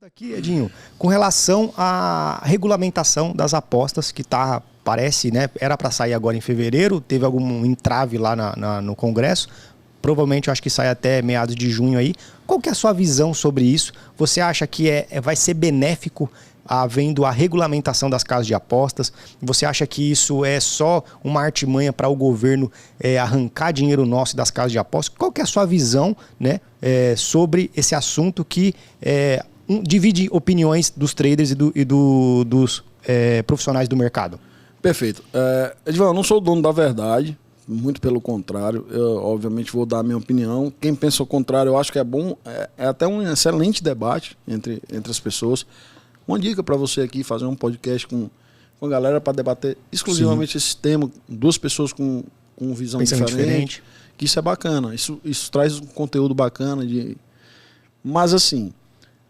Aqui, Edinho, com relação à regulamentação das apostas, que parece, né, era para sair agora em fevereiro, teve algum entrave lá no Congresso, provavelmente eu acho que sai até meados de junho aí. Qual que é a sua visão sobre isso? Você acha que vai ser benéfico havendo a regulamentação das casas de apostas? Você acha que isso é só uma artimanha para o governo arrancar dinheiro nosso das casas de apostas? Qual que é a sua visão, né, sobre esse assunto que divide opiniões dos traders e dos profissionais do mercado? Perfeito. Edivaldo, eu não sou o dono da verdade, muito pelo contrário. Eu, obviamente, vou dar a minha opinião. Quem pensa o contrário, eu acho que é bom. É até um excelente debate entre as pessoas. Uma dica para você aqui, fazer um podcast com a galera para debater exclusivamente esse tema, duas pessoas com visão diferente. Que isso é bacana. Isso traz um conteúdo bacana. Mas, assim,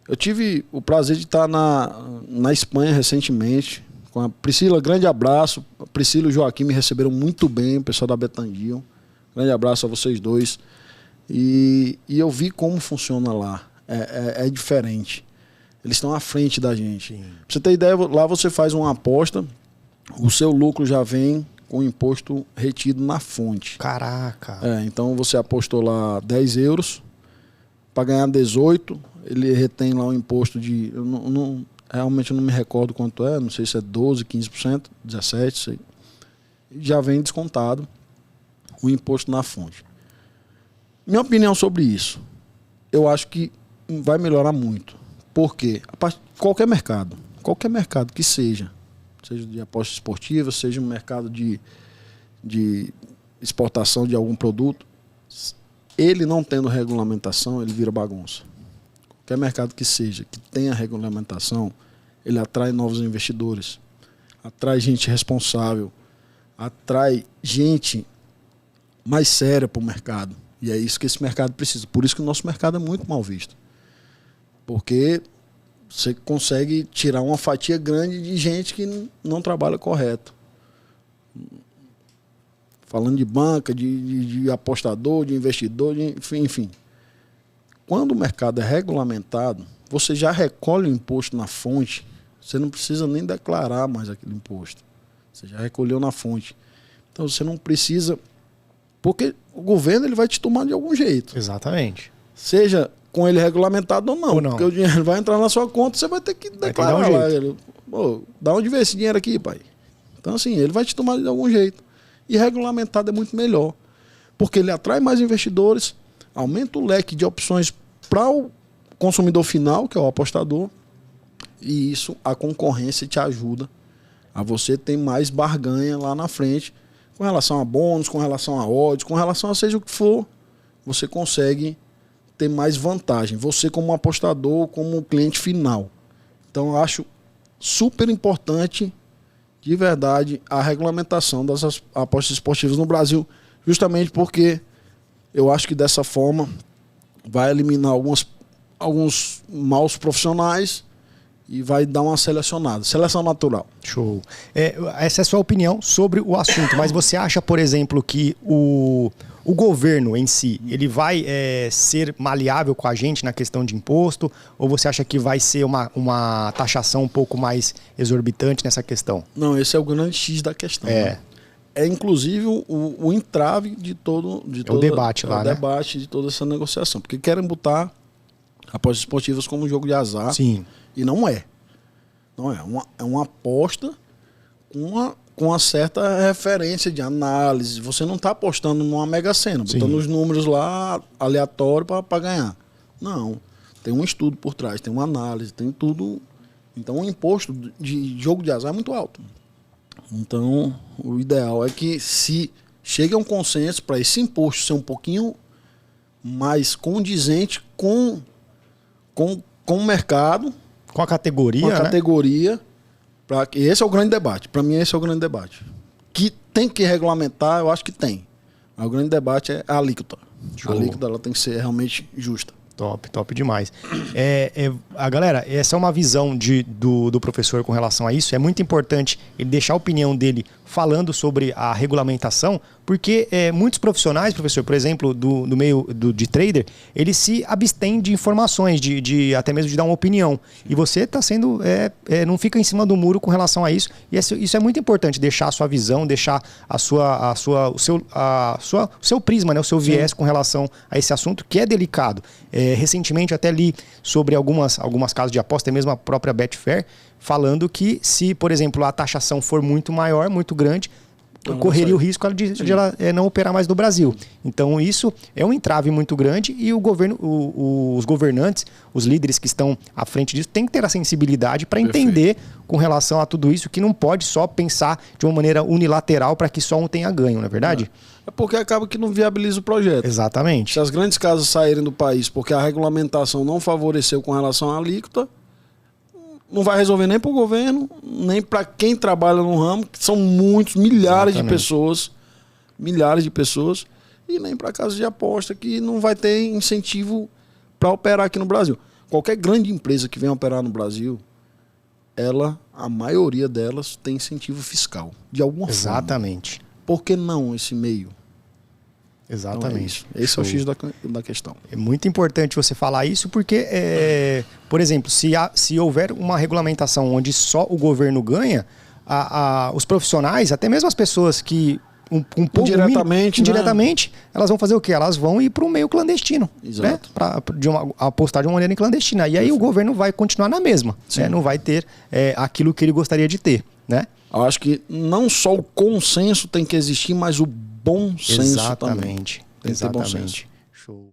eu tive o prazer de estar na Espanha recentemente com a Priscila. Grande abraço. A Priscila e o Joaquim me receberam muito bem, o pessoal da Betandil. Grande abraço a vocês dois. E eu vi como funciona lá. É diferente. Eles estão à frente da gente. Sim. Pra você ter ideia, lá você faz uma aposta, o seu lucro já vem com o imposto retido na fonte. Caraca! Então você apostou lá 10 euros, para ganhar 18, ele retém lá o imposto de... Realmente eu não me recordo quanto não sei se é 12%, 15%, 17%, sei. Já vem descontado o imposto na fonte. Minha opinião sobre isso, eu acho que vai melhorar muito. Por quê? Qualquer mercado que seja de apostas esportivas, seja um mercado de exportação de algum produto, ele não tendo regulamentação, ele vira bagunça. Qualquer mercado que seja, que tenha regulamentação, ele atrai novos investidores, atrai gente responsável, atrai gente mais séria para o mercado. E é isso que esse mercado precisa. Por isso que o nosso mercado é muito mal visto. Porque você consegue tirar uma fatia grande de gente que não trabalha correto. Falando de banca, de apostador, de investidor, enfim. Quando o mercado é regulamentado, você já recolhe o imposto na fonte, você não precisa nem declarar mais aquele imposto. Você já recolheu na fonte. Então você não precisa... Porque o governo ele vai te tomar de algum jeito. Exatamente. Seja com ele regulamentado ou não. Porque o dinheiro vai entrar na sua conta, você vai ter que declarar lá. Pô, da onde veio esse dinheiro aqui, pai? Então assim, ele vai te tomar de algum jeito. E regulamentado é muito melhor. Porque ele atrai mais investidores, aumenta o leque de opções para o consumidor final, que é o apostador. E isso, a concorrência te ajuda a você ter mais barganha lá na frente, com relação a bônus, com relação a odds, com relação a seja o que for, você consegue ter mais vantagem. Você como apostador, como cliente final. Então eu acho super importante, de verdade, a regulamentação das apostas esportivas no Brasil, justamente porque eu acho que dessa forma vai eliminar alguns maus profissionais e vai dar uma selecionada. Seleção natural. Show. Essa é a sua opinião sobre o assunto, mas você acha, por exemplo, que o governo em si, ele vai ser maleável com a gente na questão de imposto, ou você acha que vai ser uma taxação um pouco mais exorbitante nessa questão? Não, esse é o grande X da questão. Né? É inclusive o entrave de todo o debate lá, né? Debate de toda essa negociação. Porque querem botar apostas esportivas como um jogo de azar. Sim. E não é. Não é. É uma aposta com uma certa referência de análise. Você não está apostando numa Mega Sena, botando os números lá aleatório para ganhar. Não. Tem um estudo por trás, tem uma análise, tem tudo. Então o imposto de jogo de azar é muito alto. Então o ideal é que se chegue a um consenso para esse imposto ser um pouquinho mais condizente com o mercado, com a categoria, com a categoria, né? Esse é o grande debate. Para mim, esse é o grande debate. Que tem que regulamentar, eu acho que tem. Mas o grande debate é a alíquota. Show. A alíquota ela tem que ser realmente justa. Top demais. Galera, essa é uma visão do professor com relação a isso. É muito importante ele deixar a opinião dele falando sobre a regulamentação, Porque muitos profissionais, professor, por exemplo, do meio de trader, eles se abstêm de informações, até mesmo de dar uma opinião. E você está sendo, não fica em cima do muro com relação a isso. E isso é muito importante, deixar a sua visão, deixar o seu prisma, né, o seu viés com relação a esse assunto, que é delicado. Recentemente até li sobre algumas casas de aposta, até mesmo a própria Betfair, falando que se, por exemplo, a taxação for muito maior, muito grande, correria o risco de ela não operar mais no Brasil. Então isso é um entrave muito grande e o governo, os governantes, os líderes que estão à frente disso, têm que ter a sensibilidade para entender com relação a tudo isso, que não pode só pensar de uma maneira unilateral para que só um tenha ganho, não é verdade? É porque acaba que não viabiliza o projeto. Exatamente. Se as grandes casas saírem do país porque a regulamentação não favoreceu com relação à alíquota, não vai resolver nem para o governo, nem para quem trabalha no ramo, que são muitos, milhares de pessoas, e nem para casas de aposta, que não vai ter incentivo para operar aqui no Brasil. Qualquer grande empresa que venha operar no Brasil, a maioria delas tem incentivo fiscal, de alguma forma. Exatamente. Por que não esse meio? Exatamente. Então esse é o X da questão. É muito importante você falar isso porque, por exemplo, se houver uma regulamentação onde só o governo ganha, os profissionais, até mesmo as pessoas que um pouco indiretamente, elas vão fazer o quê? Elas vão ir para o meio clandestino. Exato. Né? Apostar de uma maneira clandestina. E aí o governo vai continuar na mesma. Né? Não vai ter aquilo que ele gostaria de ter. Né? Eu acho que não só o consenso tem que existir, mas o bom senso também. Exatamente. Exatamente. Show.